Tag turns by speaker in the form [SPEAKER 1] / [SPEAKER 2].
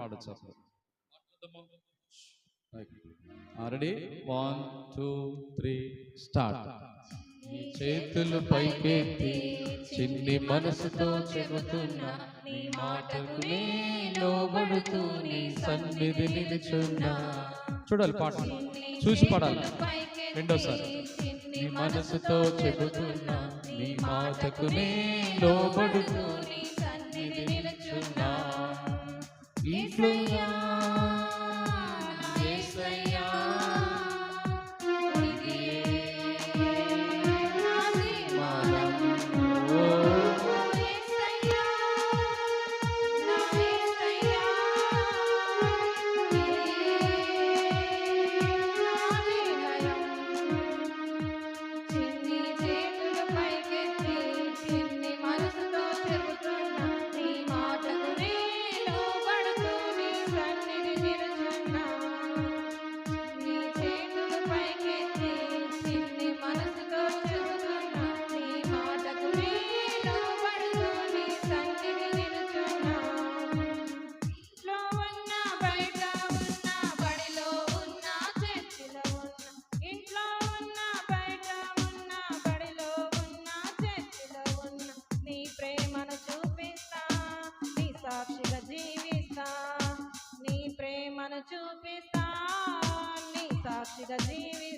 [SPEAKER 1] పాడొచ్చు అప్పుడు. Ready 1 2 3 start. నీ చేతులు పైకెత్తి చిన్ని మనసుతో చెబుతున్నా, నీ మాటకు నే లోబడుతూ నీ సన్నిధి నిలుచున్నా. చూడాలి పాట చూసి పాడాలి. రెండోసారి. నీ మనసుతో చెబుతున్నా, నీ మాటకు నే లోబడుతూ నీ సన్నిధి నిలుచున్నా. ఇంట్లో
[SPEAKER 2] చూపిస్తా నీ సాక్షిగా జీవి